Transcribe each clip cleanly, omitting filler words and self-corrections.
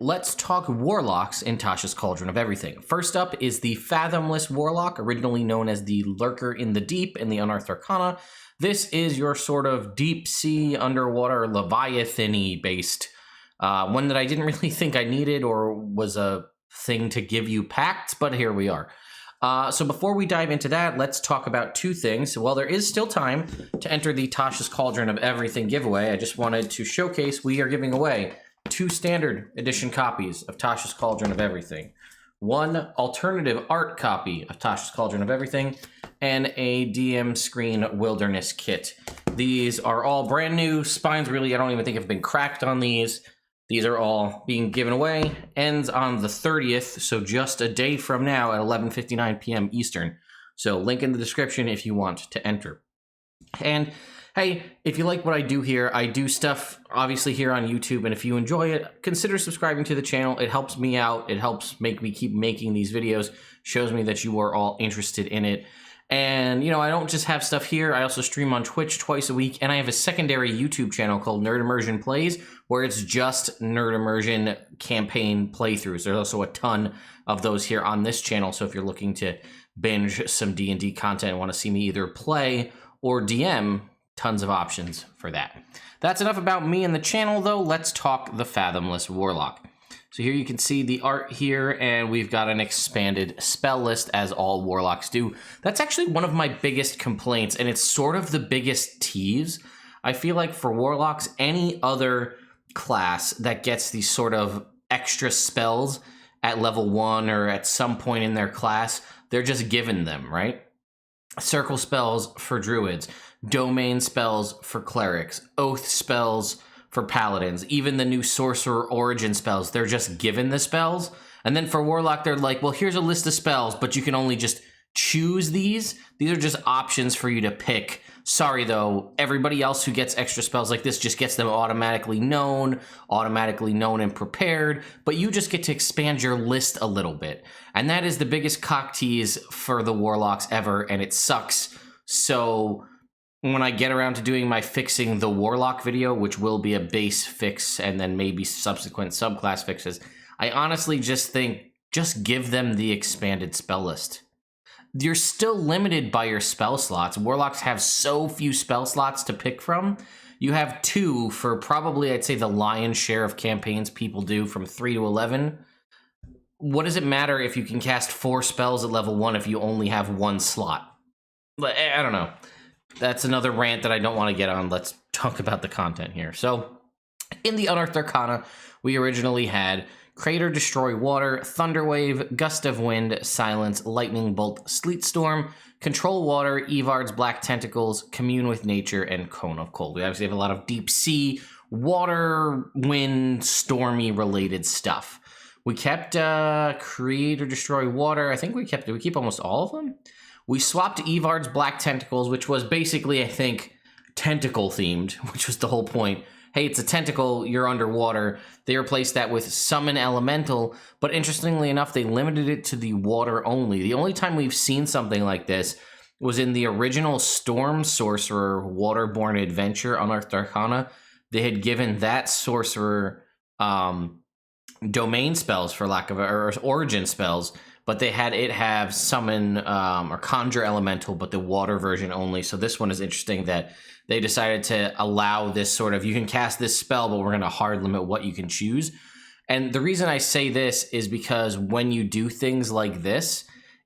let's talk Warlocks in Tasha's Cauldron of Everything. First up is the Fathomless Warlock, originally known as the Lurker in the Deep in the Unearthed Arcana. This is your sort of deep sea, underwater, Leviathan-y based one that I didn't really think I needed or was a thing to give you packed, but here we are. So before we dive into that, let's talk about two things. While there is still time to enter the Tasha's Cauldron of Everything giveaway, I just wanted to showcase we are giving away 2 standard edition copies of Tasha's Cauldron of Everything, 1 alternative art copy of Tasha's Cauldron of Everything, and a DM Screen Wilderness kit. These are all brand new. Spines really, I don't even think have been cracked on these. These are all being given away. Ends on the 30th, so just a day from now at 11:59 p.m. Eastern. So link in the description if you want to enter. And hey, if you like what I do here, I do stuff obviously here on YouTube, and if you enjoy it, consider subscribing to the channel. It helps me out. It helps make me keep making these videos, shows me that you are all interested in it. And, you know, I don't just have stuff here. I also stream on Twitch twice a week, and I have a secondary YouTube channel called Nerd Immersion Plays, where it's just Nerd Immersion campaign playthroughs. There's also a ton of those here on this channel, so if you're looking to binge some D&D content and want to see me either play or DM, tons of options for that. That's enough about me and the channel, though. Let's talk the Fathomless Warlock. So here you can see the art here, and we've got an expanded spell list, as all Warlocks do. That's actually one of my biggest complaints, and it's sort of the biggest tease. I feel like for Warlocks, any other class that gets these sort of extra spells at level 1 or at some point in their class, they're just given them, right? Circle spells for druids, domain spells for clerics, oath spells for paladins, even the new sorcerer origin spells, they're just given the spells. And then for warlock, they're like, well, here's a list of spells, but you can only just choose these. These are just options for you to pick. Sorry, though, everybody else who gets extra spells like this just gets them automatically known and prepared, but you just get to expand your list a little bit. And that is the biggest cock tease for the warlocks ever, and it sucks. So when I get around to doing my fixing the warlock video, which will be a base fix and then maybe subsequent subclass fixes, I honestly just think, just give them the expanded spell list. You're still limited by your spell slots. Warlocks have so few spell slots to pick from. You have 2 for probably, I'd say, the lion's share of campaigns people do from 3 to 11. What does it matter if you can cast 4 spells at level 1 if you only have 1 slot? I don't know. That's another rant that I don't want to get on. Let's talk about the content here. So, in the Unearthed Arcana, we originally had Crater, Destroy Water, Thunderwave, Gust of Wind, Silence, Lightning Bolt, Sleet Storm, Control Water, Evard's Black Tentacles, Commune with Nature, and Cone of Cold. We obviously have a lot of deep sea, water, wind, stormy related stuff. We kept Create or Destroy Water. I think we keep almost all of them. We swapped Evard's Black Tentacles, which was basically, I think, tentacle themed, which was the whole point. Hey, it's a tentacle, you're underwater. They replaced that with Summon Elemental, but interestingly enough, they limited it to the water only. The only time we've seen something like this was in the original Storm Sorcerer Waterborne Adventure Unearthed Arcana. They had given that sorcerer domain spells, for lack of or origin spells, but they had it have Summon or Conjure Elemental, but the water version only. So this one is interesting that they decided to allow this sort of, you can cast this spell, but we're going to hard limit what you can choose. And the reason I say this is because when you do things like this,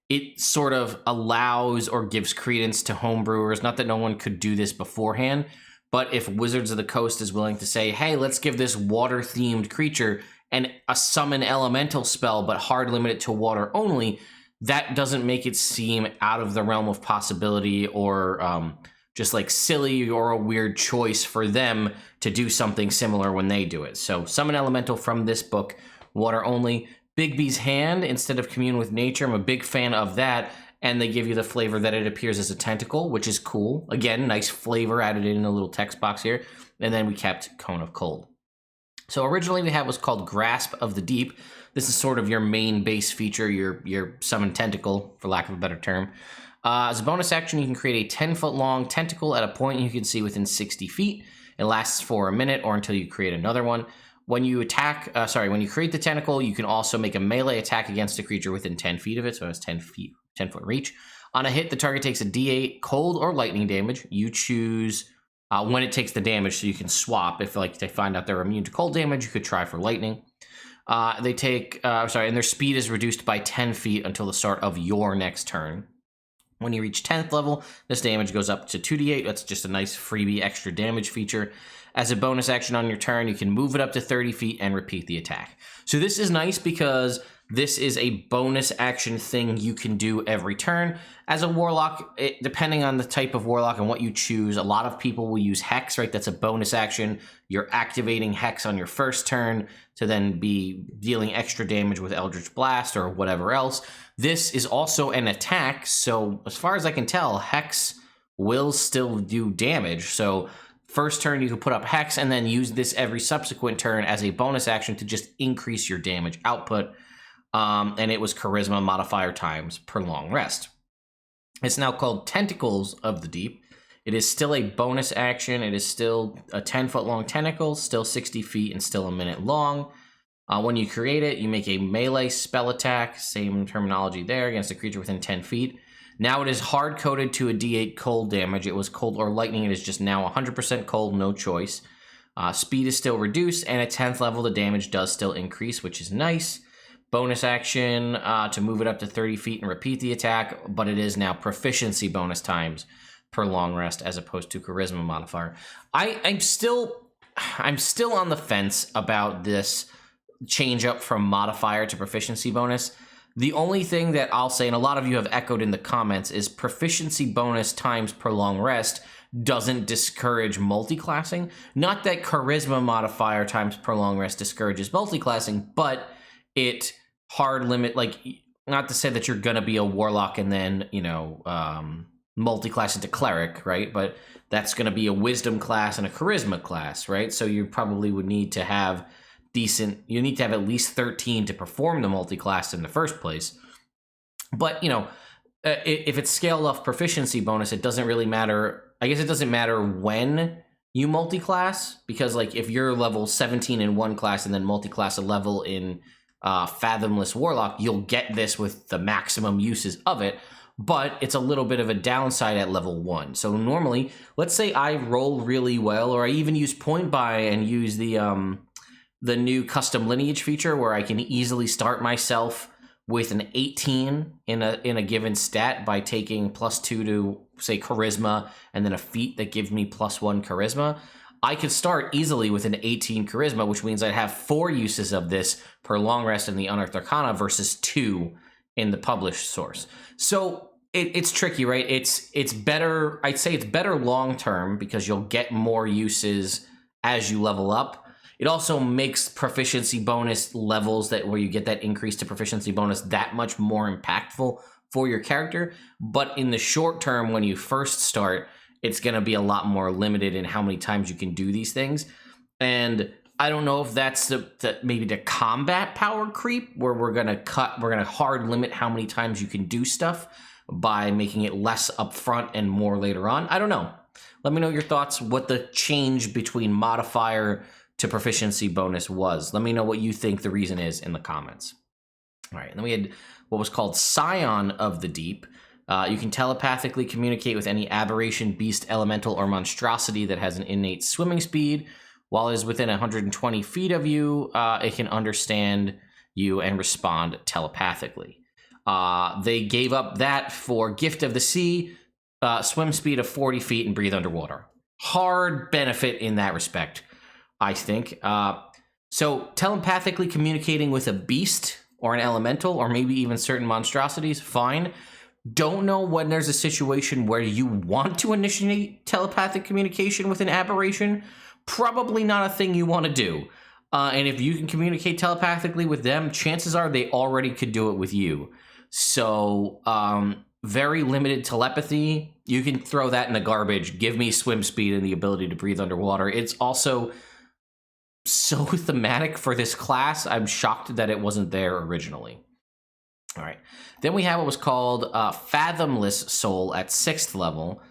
it sort of allows or gives credence to homebrewers. Not that no one could do this beforehand, but if Wizards of the Coast is willing to say, hey, let's give this water-themed creature and a summon elemental spell, but hard limit it to water only, that doesn't make it seem out of the realm of possibility or just like silly or a weird choice for them to do something similar when they do it. So summon elemental from this book, water only. Bigby's Hand instead of Commune with Nature. I'm a big fan of that. And they give you the flavor that it appears as a tentacle, which is cool. Again, nice flavor added in a little text box here. And then we kept Cone of Cold. So originally we had what's called Grasp of the Deep. This is sort of your main base feature, your summon tentacle, for lack of a better term. As a bonus action, you can create a 10-foot long tentacle at a point you can see within 60 feet. It lasts for a minute or until you create another one. When you attack, when you create the tentacle, you can also make a melee attack against a creature within 10 feet of it, so it has 10 foot reach. On a hit, the target takes a d8 cold or lightning damage. You choose when it takes the damage, so you can swap. If like they find out they're immune to cold damage, you could try for lightning. And their speed is reduced by 10 feet until the start of your next turn. When you reach 10th level, this damage goes up to 2d8. That's just a nice freebie extra damage feature. As a bonus action on your turn, you can move it up to 30 feet and repeat the attack. So this is nice because this is a bonus action thing you can do every turn. As a warlock, depending on the type of warlock and what you choose, a lot of people will use Hex, right? That's a bonus action. You're activating Hex on your first turn to then be dealing extra damage with Eldritch Blast or whatever else. This is also an attack, so as far as I can tell, Hex will still do damage. So first turn, you can put up Hex and then use this every subsequent turn as a bonus action to just increase your damage output. And it was Charisma modifier times per long rest. It's now called Tentacles of the Deep. It is still a bonus action. It is still a 10-foot long tentacle, still 60 feet, and still a minute long. When you create it, you make a melee spell attack, same terminology there, against a creature within 10 feet. Now it is hard-coded to a d8 cold damage. It was cold or lightning. It is just now 100% cold, no choice. Speed is still reduced, and at 10th level, the damage does still increase, which is nice. Bonus action to move it up to 30 feet and repeat the attack, but it is now proficiency bonus times per long rest as opposed to charisma modifier. I'm still on the fence about this change up from modifier to proficiency bonus. The only thing that I'll say, and a lot of you have echoed in the comments, is proficiency bonus times per long rest doesn't discourage multiclassing. Not that charisma modifier times per long rest discourages multiclassing, but it hard limit, like, not to say that you're gonna be a warlock and then, multi-class into cleric, right? But that's gonna be a wisdom class and a charisma class, right? So you probably would need to have you need to have at least 13 to perform the multi-class in the first place. But, if it's scaled off proficiency bonus, it doesn't really matter. I guess it doesn't matter when you multi-class, because like if you're level 17 in one class and then multi-class a level in Fathomless Warlock, you'll get this with the maximum uses of it, but it's a little bit of a downside at level 1. So normally, let's say I roll really well, or I even use point buy and use the new custom lineage feature where I can easily start myself with an 18 in a given stat by taking +2 to, say, charisma, and then a feat that gives me +1 charisma. I could start easily with an 18 charisma, which means I'd have 4 uses of this per long rest in the Unearthed Arcana versus 2 in the published source. So it's tricky, right? It's better. I'd say it's better long term because you'll get more uses as you level up. It also makes proficiency bonus levels where you get that increase to proficiency bonus that much more impactful for your character. But in the short term, when you first start, it's going to be a lot more limited in how many times you can do these things. And I don't know if that's maybe the combat power creep, where we're going to hard limit how many times you can do stuff by making it less upfront and more later on. I don't know. Let me know your thoughts, what the change between modifier to proficiency bonus was. Let me know what you think the reason is in the comments. All right, and then we had what was called Scion of the Deep. You can telepathically communicate with any aberration, beast, elemental, or monstrosity that has an innate swimming speed. While it is within 120 feet of you, it can understand you and respond telepathically. They gave up that for Gift of the Sea, swim speed of 40 feet, and breathe underwater. Hard benefit in that respect, I think. So telepathically communicating with a beast or an elemental, or maybe even certain monstrosities, fine. Don't know when there's a situation where you want to initiate telepathic communication with an aberration. Probably not a thing you want to do. And if you can communicate telepathically with them, chances are they already could do it with you. So very limited telepathy. You can throw that in the garbage. Give me swim speed and the ability to breathe underwater. It's also so thematic for this class. I'm shocked that it wasn't there originally. All right. Then we have what was called Fathomless Soul at 6th level.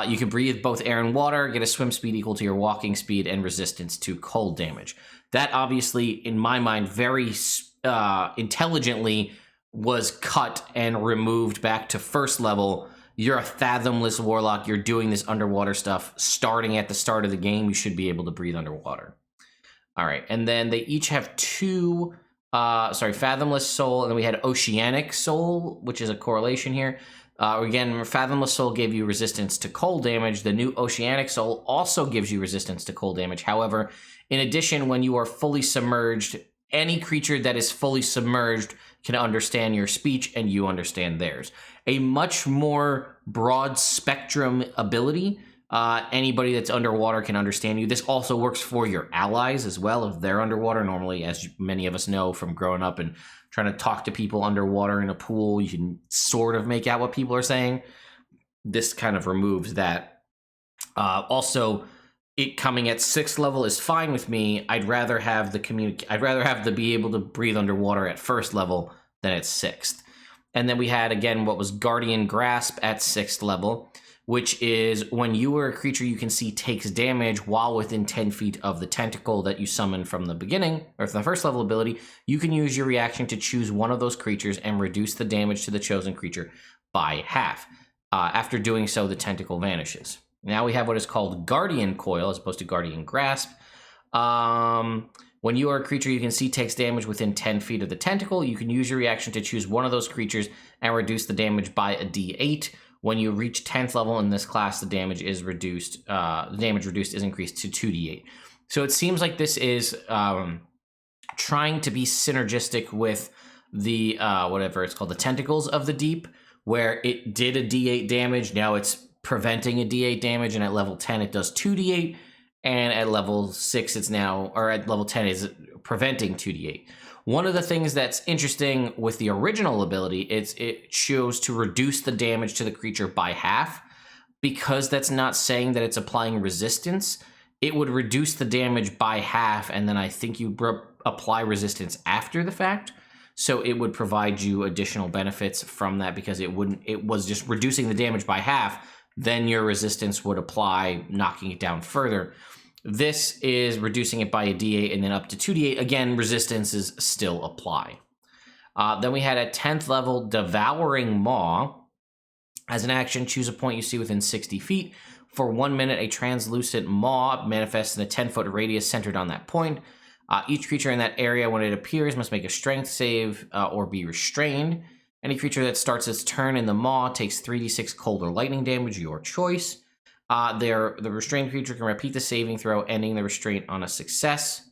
You can breathe both air and water, get a swim speed equal to your walking speed, and resistance to cold damage. That obviously, in my mind, very intelligently was cut and removed back to first level. You're a Fathomless Warlock. You're doing this underwater stuff. Starting at the start of the game, you should be able to breathe underwater. All right, and then they each have two, Fathomless Soul, and then we had Oceanic Soul, which is a correlation here. Again, Fathomless Soul gave you resistance to cold damage. The new Oceanic Soul also gives you resistance to cold damage. However, in addition, when you are fully submerged, any creature that is fully submerged can understand your speech and you understand theirs. A much more broad spectrum ability. Anybody that's underwater can understand you. This also works for your allies as well if they're underwater. Normally, as many of us know from growing up and trying to talk to people underwater in a pool, you can sort of make out what people are saying. This kind of removes that. Also, it coming at 6th level is fine with me. I'd rather have the be able to breathe underwater at 1st level than at 6th. And then we had, again, what was Guardian Grasp at 6th level, which is when you or a creature you can see takes damage while within 10 feet of the tentacle that you summon from the beginning, or from the 1st level ability, you can use your reaction to choose one of those creatures and reduce the damage to the chosen creature by half. After doing so, the tentacle vanishes. Now we have what is called Guardian Coil as opposed to Guardian Grasp. When you are a creature you can see takes damage within 10 feet of the tentacle, you can use your reaction to choose one of those creatures and reduce the damage by a d8. When you reach 10th level in this class, the damage is reduced. The damage reduced is increased to 2d8. So it seems like this is trying to be synergistic with the whatever it's called, the Tentacles of the Deep, where it did a d8 damage. Now it's preventing a d8 damage, and at level 10 it does 2d8, and at level 6 it's now, or at level 10 is preventing 2d8. One of the things that's interesting with the original ability is it shows to reduce the damage to the creature by half. Because that's not saying that it's applying resistance, it would reduce the damage by half, and then I think you apply resistance after the fact. So it would provide you additional benefits from that because it was just reducing the damage by half. Then your resistance would apply, knocking it down further. This is reducing it by a d8 and then up to 2d8. Again, resistances still apply. Then we had a 10th level Devouring Maw. As an action, choose a point you see within 60 feet. For 1 minute, a translucent maw manifests in a 10-foot radius centered on that point. Each creature in that area, when it appears, must make a strength save or be restrained. Any creature that starts its turn in the maw takes 3d6 cold or lightning damage, your choice. The restrained creature can repeat the saving throw, ending the restraint on a success.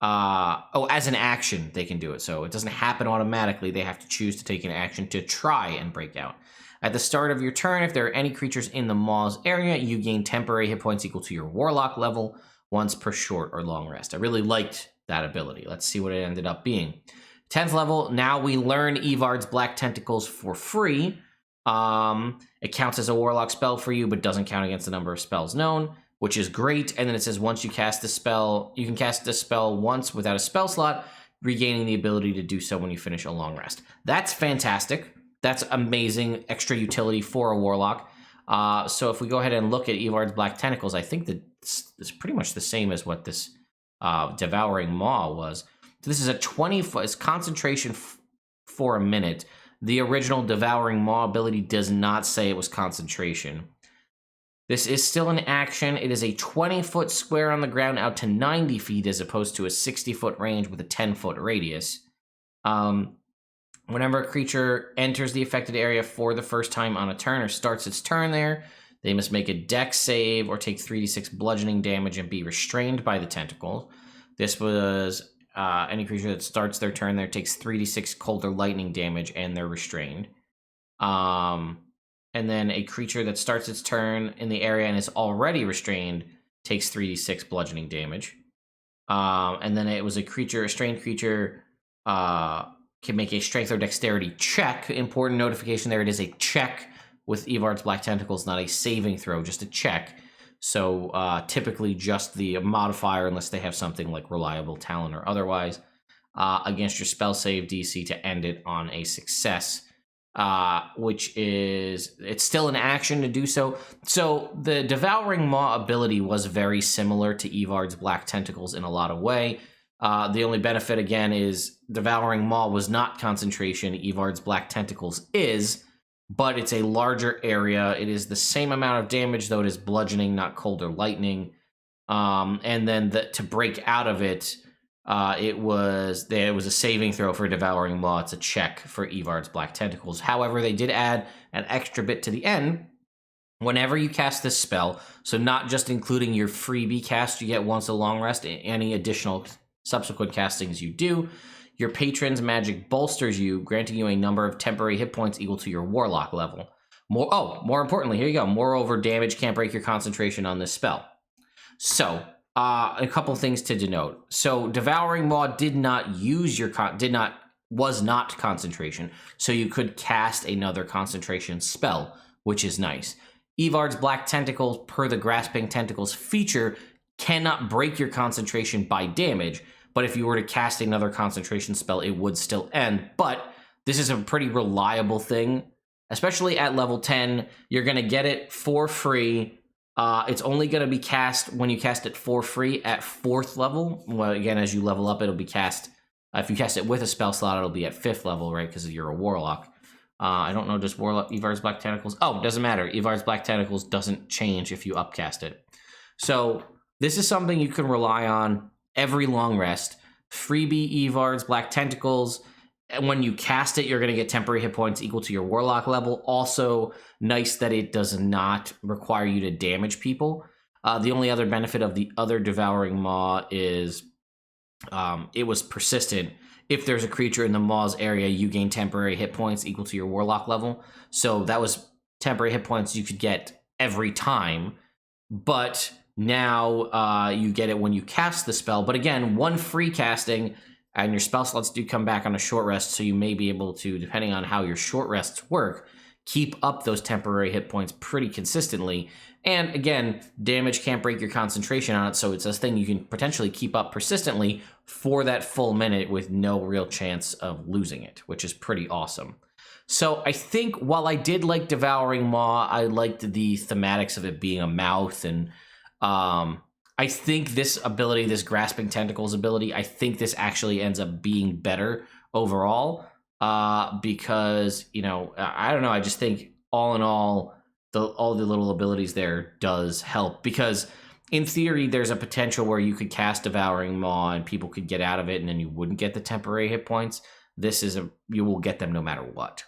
As an action, they can do it. So it doesn't happen automatically. They have to choose to take an action to try and break out. At the start of your turn, if there are any creatures in the maw's area, you gain temporary hit points equal to your warlock level once per short or long rest. I really liked that ability. Let's see what it ended up being. 10th level, now we learn Evard's Black Tentacles for free. It counts as a warlock spell for you, but doesn't count against the number of spells known, which is great. And then it says once you cast the spell, you can cast the spell once without a spell slot, regaining the ability to do so when you finish a long rest. That's fantastic. That's amazing extra utility for a warlock. So if we go ahead and look at Evard's Black Tentacles, I think that it's pretty much the same as what this Devouring Maw was. So this is a 20-foot concentration for a minute. The original Devouring Maw ability does not say it was concentration. This is still an action. It is a 20-foot square on the ground out to 90 feet as opposed to a 60-foot range with a 10-foot radius. Whenever a creature enters the affected area for the first time on a turn or starts its turn there, they must make a dex save or take 3d6 bludgeoning damage and be restrained by the tentacle. This was any creature that starts their turn there takes 3d6 cold or lightning damage and they're restrained. And then a creature that starts its turn in the area and is already restrained takes 3d6 bludgeoning damage. And then it was a restrained creature can make a strength or dexterity check. Important notification there, it is a check with Evard's Black Tentacles, not a saving throw, just a check. So typically just the modifier, unless they have something like reliable talent or otherwise, against your spell save DC to end it on a success, which is, it's still an action to do so. So the Devouring Maw ability was very similar to Evard's Black Tentacles in a lot of way. The only benefit, again, is Devouring Maw was not concentration. Evard's Black Tentacles is, but it's a larger area. It is the same amount of damage, though it is bludgeoning, not cold or lightning. And then to break out of it, it was a saving throw for Devouring Maw. It's a check for Evard's Black Tentacles. However, they did add an extra bit to the end. Whenever you cast this spell, so not just including your freebie cast you get once a long rest, any additional subsequent castings you do, your patron's magic bolsters you, granting you a number of temporary hit points equal to your warlock level. More importantly, here you go. Moreover, damage can't break your concentration on this spell. So, a couple things to denote. So, Devouring Maw was not concentration, so you could cast another concentration spell, which is nice. Evard's Black Tentacles, per the Grasping Tentacles feature, cannot break your concentration by damage, but if you were to cast another concentration spell, it would still end. But this is a pretty reliable thing, especially at level 10. You're going to get it for free. It's only going to be cast when you cast it for free at 4th level. Well, again, as you level up, it'll be cast. If you cast it with a spell slot, it'll be at 5th level, right? Because you're a warlock. I don't know, just Warlock, Evard's Black Tentacles. Oh, doesn't matter. Evard's Black Tentacles doesn't change if you upcast it. So this is something you can rely on every long rest. Freebie Evard's Black Tentacles. And when you cast it, you're going to get temporary hit points equal to your Warlock level. Also, nice that it does not require you to damage people. The only other benefit of the other Devouring Maw is it was persistent. If there's a creature in the Maw's area, you gain temporary hit points equal to your Warlock level. So that was temporary hit points you could get every time. But now you get it when you cast the spell. But again, one free casting, and your spell slots do come back on a short rest, so you may be able to, depending on how your short rests work, keep up those temporary hit points pretty consistently. And again, damage can't break your concentration on it, so it's a thing you can potentially keep up persistently for that full minute with no real chance of losing it, which is pretty awesome. So I think while I did like Devouring Maw, I liked the thematics of it being a mouth, and I think this ability, this Grasping Tentacles ability, I think this actually ends up being better overall, because, you know, I don't know, I just think all in all the little abilities there does help, because in theory there's a potential where you could cast Devouring Maw and people could get out of it and then you wouldn't get the temporary hit points. You will get them no matter what.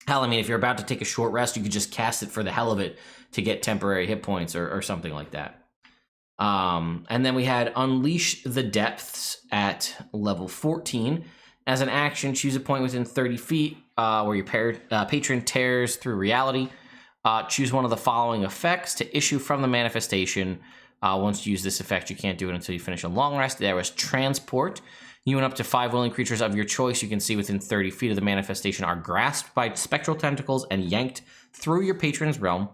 Hell, I mean, if you're about to take a short rest, you could just cast it for the hell of it to get temporary hit points or something like that. And then we had Unleash the Depths at level 14. As an action, choose a point within 30 feet where your patron tears through reality. Choose one of the following effects to issue from the manifestation. Once you use this effect, you can't do it until you finish a long rest. There was Transport. You and up to 5 willing creatures of your choice you can see within 30 feet of the manifestation are grasped by spectral tentacles and yanked through your patron's realm.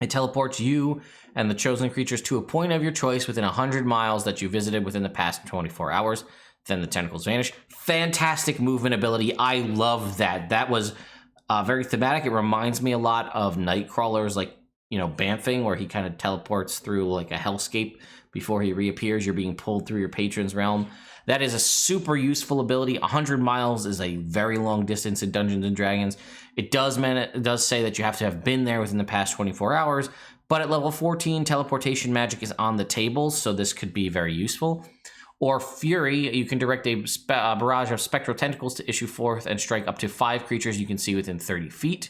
It teleports you and the chosen creatures to a point of your choice within 100 miles that you visited within the past 24 hours. Then the tentacles vanish. Fantastic movement ability. I love that. That was very thematic. It reminds me a lot of Nightcrawler's, like, you know, Bamfing, where he kind of teleports through like a hellscape before he reappears. You're being pulled through your patron's realm. That is a super useful ability. 100 miles is a very long distance in Dungeons and Dragons. It does say that you have to have been there within the past 24 hours, but at level 14, teleportation magic is on the table, so this could be very useful. Or Fury, you can direct a barrage of spectral tentacles to issue forth and strike up to 5 creatures you can see within 30 feet.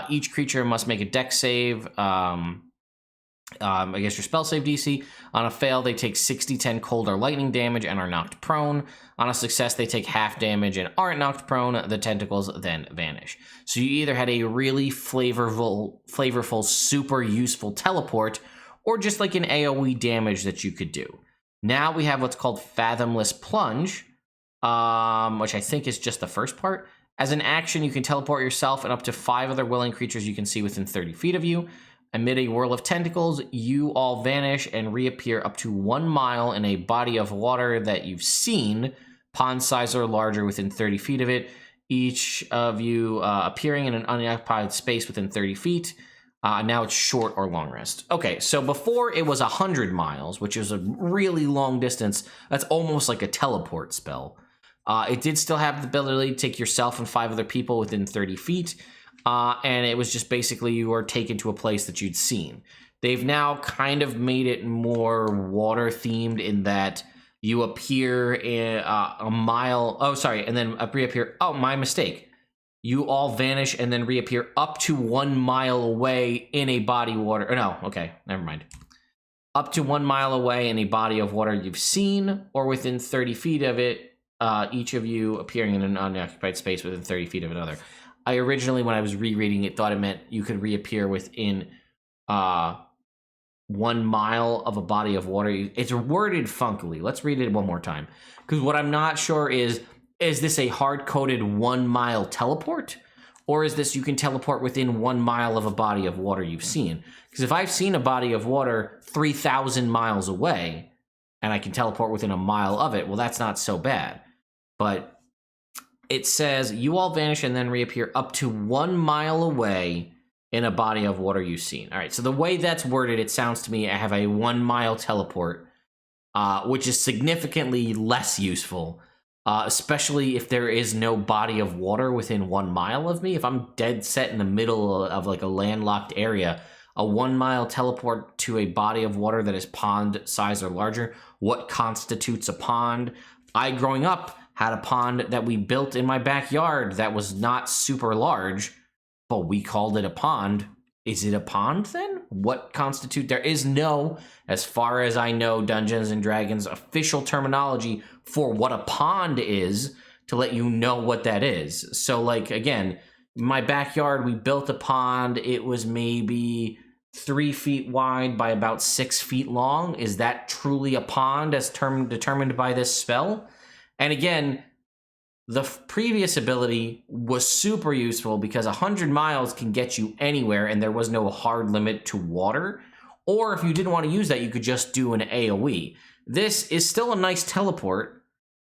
Each creature must make a dex save against your spell save DC. On a fail, they take 60-10 cold or lightning damage and are knocked prone. On a success, they take half damage and aren't knocked prone. The tentacles then vanish. So you either had a really flavorful, super useful teleport, or just like an AoE damage that you could do. Now we have what's called Fathomless Plunge, which I think is just the first part. As an action, you can teleport yourself and up to 5 other willing creatures you can see within 30 feet of you. Amid a whirl of tentacles, you all vanish and reappear up to 1 mile in a body of water that you've seen, pond size or larger, within 30 feet of it. Each of you appearing in an unoccupied space within 30 feet. Now it's short or long rest. Okay, so before it was 100 miles, which is a really long distance. That's almost like a teleport spell. It did still have the ability to take yourself and 5 other people within 30 feet. And it was just basically you were taken to a place that you'd seen. They've now kind of made it more water themed in that you appear in a mile. Oh, sorry. And then reappear. Oh, my mistake. You all vanish and then reappear up to 1 mile away in a body of water. Or no, okay, never mind. Up to 1 mile away in a body of water you've seen, or within 30 feet of it, each of you appearing in an unoccupied space within 30 feet of another. I originally, when I was rereading it, thought it meant you could reappear within 1 mile of a body of water. It's worded funkily. Let's read it one more time. Because what I'm not sure is this a hard-coded 1 mile teleport? Or is this you can teleport within 1 mile of a body of water you've seen? Because if I've seen a body of water 3,000 miles away, and I can teleport within a mile of it, well, that's not so bad. But it says, you all vanish and then reappear up to 1 mile away in a body of water you've seen. All right, so the way that's worded, it sounds to me I have a 1 mile teleport, which is significantly less useful. Especially if there is no body of water within 1 mile of me. If I'm dead set in the middle of like a landlocked area, a 1 mile teleport to a body of water that is pond size or larger. What constitutes a pond? I, growing up, had a pond that we built in my backyard that was not super large, but we called it a pond. Is it a pond then? What constitute? There is no, as far as I know, Dungeons and Dragons official terminology for what a pond is to let you know what that is. So, like, again, my backyard, we built a pond. It was maybe 3 feet wide by about 6 feet long. Is that truly a pond as determined by this spell? And again, the previous ability was super useful because 100 miles can get you anywhere and there was no hard limit to water. Or if you didn't want to use that, you could just do an AoE. This is still a nice teleport,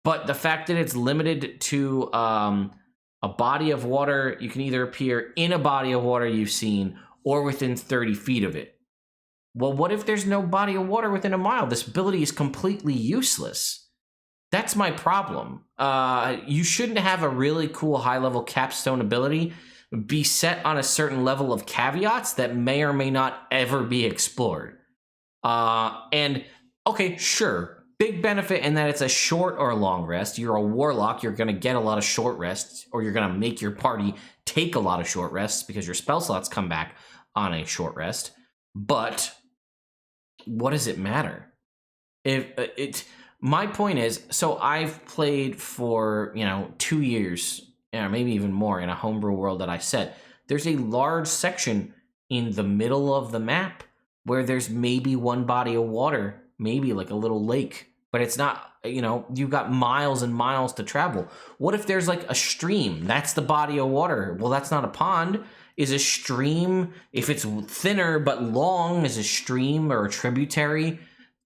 but the fact that it's limited to a body of water, you can either appear in a body of water you've seen or within 30 feet of it. Well, what if there's no body of water within a mile? This ability is completely useless. That's my problem. You shouldn't have a really cool high-level capstone ability be set on a certain level of caveats that may or may not ever be explored. And, okay, sure, big benefit in that it's a short or long rest. You're a warlock, you're going to get a lot of short rests, or you're going to make your party take a lot of short rests because your spell slots come back on a short rest. But what does it matter? My point is, so I've played for, 2 years, maybe even more in a homebrew world that I set. There's a large section in the middle of the map where there's maybe one body of water, maybe like a little lake, but it's not, you've got miles and miles to travel. What if there's like a stream? That's the body of water. Well, that's not a pond. Is a stream, if it's thinner but long, is a stream or a tributary?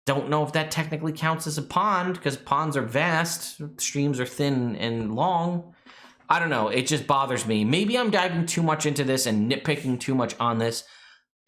Don't know if that technically counts as a pond because ponds are vast, streams are thin and long. I don't know. It just bothers me. Maybe I'm diving too much into this and nitpicking too much on this.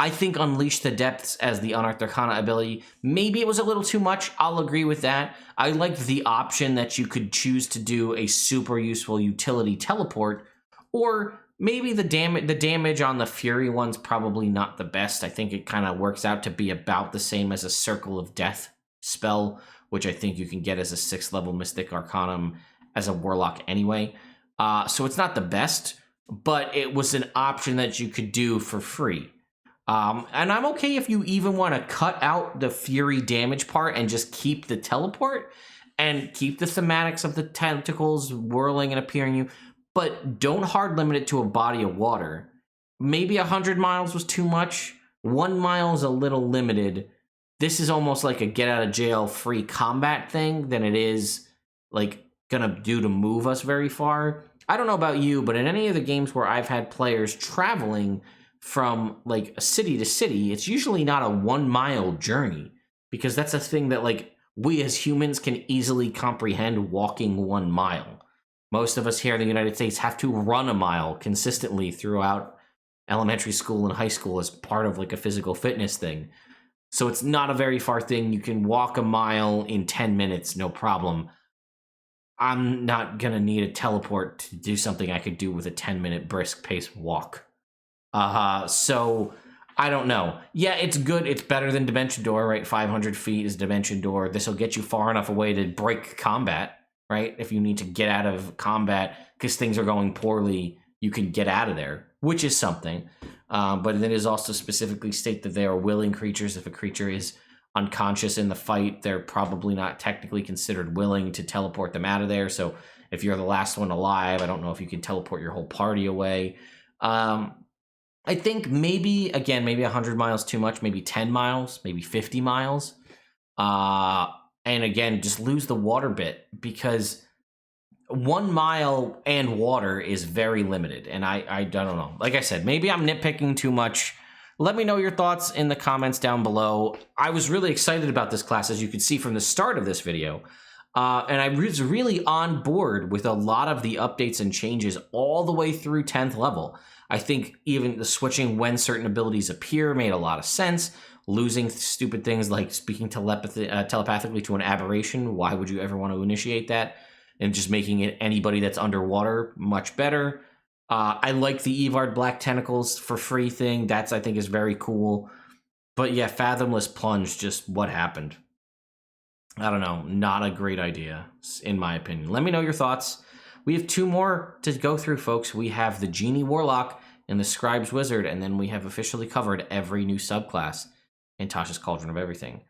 I think Unleash the Depths as the Unearthed Arcana ability, maybe it was a little too much. I'll agree with that. I liked the option that you could choose to do a super useful utility teleport, or maybe the damage on the Fury one's probably not the best. I think it kind of works out to be about the same as a Circle of Death spell, which I think you can get as a 6th level Mystic Arcanum as a Warlock anyway. So it's not the best, but it was an option that you could do for free. And I'm okay if you even want to cut out the Fury damage part and just keep the teleport and keep the thematics of the tentacles whirling and appearing you. But don't hard limit it to a body of water. Maybe 100 miles was too much. 1 mile is a little limited. This is almost like a get out of jail free combat thing than it is like gonna do to move us very far. I don't know about you, but in any of the games where I've had players traveling from like a city to city, it's usually not a 1 mile journey because that's a thing that like we as humans can easily comprehend walking 1 mile. Most of us here in the United States have to run a mile consistently throughout elementary school and high school as part of like a physical fitness thing. So it's not a very far thing. You can walk a mile in 10 minutes, no problem. I'm not going to need a teleport to do something I could do with a 10-minute brisk pace walk. So I don't know. Yeah, it's good. It's better than Dimension Door, right? 500 feet is Dimension Door. This will get you far enough away to break combat, right? If you need to get out of combat because things are going poorly, you can get out of there, which is something. But it is also specifically state that they are willing creatures. If a creature is unconscious in the fight, they're probably not technically considered willing to teleport them out of there. So if you're the last one alive, I don't know if you can teleport your whole party away. I think maybe 100 miles too much, maybe 10 miles, maybe 50 miles. And again, just lose the water bit, because 1 mile and water is very limited. And I don't know. Like I said, maybe I'm nitpicking too much. Let me know your thoughts in the comments down below. I was really excited about this class, as you can see from the start of this video. And I was really on board with a lot of the updates and changes all the way through 10th level. I think even the switching when certain abilities appear made a lot of sense. Losing stupid things like speaking telepathically to an aberration. Why would you ever want to initiate that? And just making it anybody that's underwater much better. I like the Evard Black Tentacles for free thing. That's, I think, is very cool. But yeah, Fathomless Plunge, just what happened? I don't know. Not a great idea, in my opinion. Let me know your thoughts. We have 2 more to go through, folks. We have the Genie Warlock and the Scribe's Wizard, and then we have officially covered every new subclass in Tasha's Cauldron of Everything.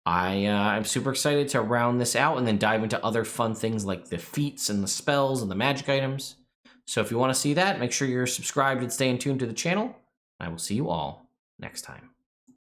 I'm super excited to round this out and then dive into other fun things like the feats and the spells and the magic items. So if you want to see that, make sure you're subscribed and staying tuned to the channel. I will see you all next time.